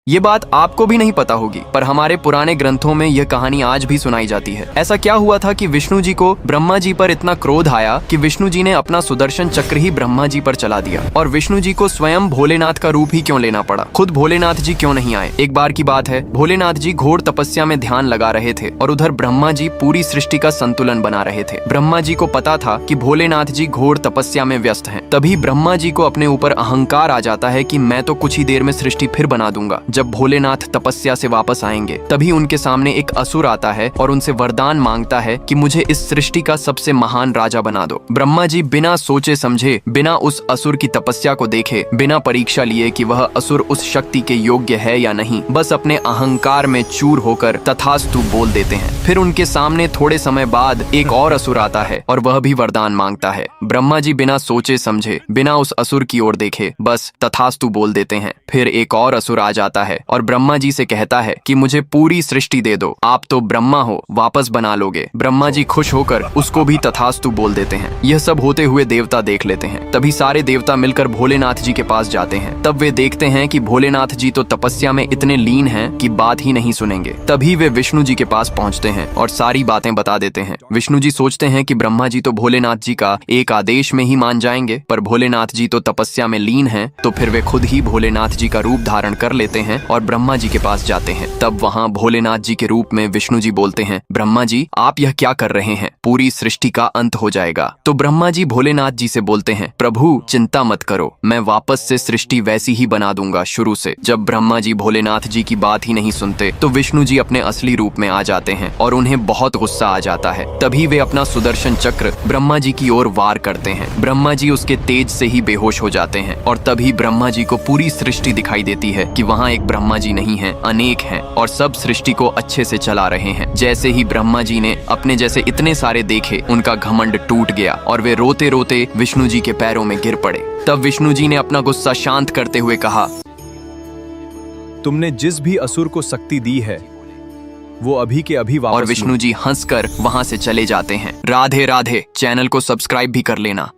ये बात आपको भी नहीं पता होगी, पर हमारे पुराने ग्रंथों में यह कहानी आज भी सुनाई जाती है। ऐसा क्या हुआ था कि विष्णु जी को ब्रह्मा जी पर इतना क्रोध आया कि विष्णु जी ने अपना सुदर्शन चक्र ही ब्रह्मा जी पर चला दिया। और विष्णु जी को स्वयं भोलेनाथ का रूप ही क्यों लेना पड़ा? खुद भोलेनाथ जी क्यों नहीं आए? एक बार की बात है, भोलेनाथ जी घोर तपस्या में ध्यान लगा रहे थे और उधर ब्रह्मा जी पूरी सृष्टि का संतुलन बना रहे थे। ब्रह्मा जी को पता था कि भोलेनाथ जी घोर तपस्या में व्यस्त हैं। तभी ब्रह्मा जी को अपने ऊपर अहंकार आ जाता है कि मैं तो कुछ ही देर में सृष्टि फिर बना दूंगा। जब भोलेनाथ तपस्या से वापस आएंगे तभी उनके सामने एक असुर आता है और उनसे वरदान मांगता है कि मुझे इस सृष्टि का सबसे महान राजा बना दो। ब्रह्मा जी बिना सोचे समझे, बिना उस असुर की तपस्या को देखे, बिना परीक्षा लिए कि वह असुर उस शक्ति के योग्य है या नहीं, बस अपने अहंकार में चूर होकर तथास्तु बोल देते हैं। फिर उनके सामने थोड़े समय बाद एक और असुर आता है और वह भी वरदान मांगता है। ब्रह्मा जी बिना सोचे समझे, बिना उस असुर की ओर देखे, बस तथास्तु बोल देते हैं। फिर एक और असुर आ जाता है और ब्रह्मा जी से कहता है कि मुझे पूरी सृष्टि दे दो, आप तो ब्रह्मा हो, वापस बना लोगे। ब्रह्मा जी खुश होकर उसको भी तथास्तु बोल देते हैं। यह सब होते हुए देवता देख लेते हैं। तभी सारे देवता मिलकर भोलेनाथ जी के पास जाते हैं। तब वे देखते हैं कि भोलेनाथ जी तो तपस्या में इतने लीन हैं कि बात ही नहीं सुनेंगे। तभी वे विष्णु जी के पास पहुंचते हैं और सारी बातें बता देते हैं। विष्णु जी सोचते हैं कि ब्रह्मा जी तो भोलेनाथ जी का एक आदेश में ही मान जाएंगे, पर भोलेनाथ जी तो तपस्या में लीन हैं, तो फिर वे खुद ही भोलेनाथ जी का रूप धारण कर लेते हैं और ब्रह्मा जी के पास जाते हैं। तब वहाँ भोलेनाथ जी के रूप में विष्णु जी बोलते हैं, ब्रह्मा जी आप यह क्या कर रहे हैं? पूरी सृष्टि का अंत हो जाएगा। तो ब्रह्मा जी भोलेनाथ जी से बोलते हैं, प्रभु चिंता मत करो, मैं वापस से सृष्टि वैसी ही बना दूंगा शुरू से। जब ब्रह्मा जी भोलेनाथ जी की बात ही नहीं सुनते तो विष्णु जी अपने असली रूप में आ जाते हैं और उन्हें बहुत गुस्सा आ जाता है। तभी वे अपना सुदर्शन चक्र ब्रह्मा जी की ओर वार करते हैं। ब्रह्मा जी उसके तेज से ही बेहोश हो जाते हैं और तभी ब्रह्मा जी को पूरी सृष्टि दिखाई देती है कि वहाँ एक ब्रह्मा जी नहीं है, अनेक हैं और सब सृष्टि को अच्छे से चला रहे हैं। जैसे ही ब्रह्मा जी ने अपने जैसे इतने सारे देखे, उनका घमंड टूट गया और वे रोते रोते विष्णु जी के पैरों में गिर पड़े। तब विष्णु जी ने अपना गुस्सा शांत करते हुए कहा, तुमने जिस भी असुर को शक्ति दी है वो अभी के अभी वापस और विष्णु जी हंसकर वहां से चले जाते हैं। राधे राधे। चैनल को सब्सक्राइब भी कर लेना।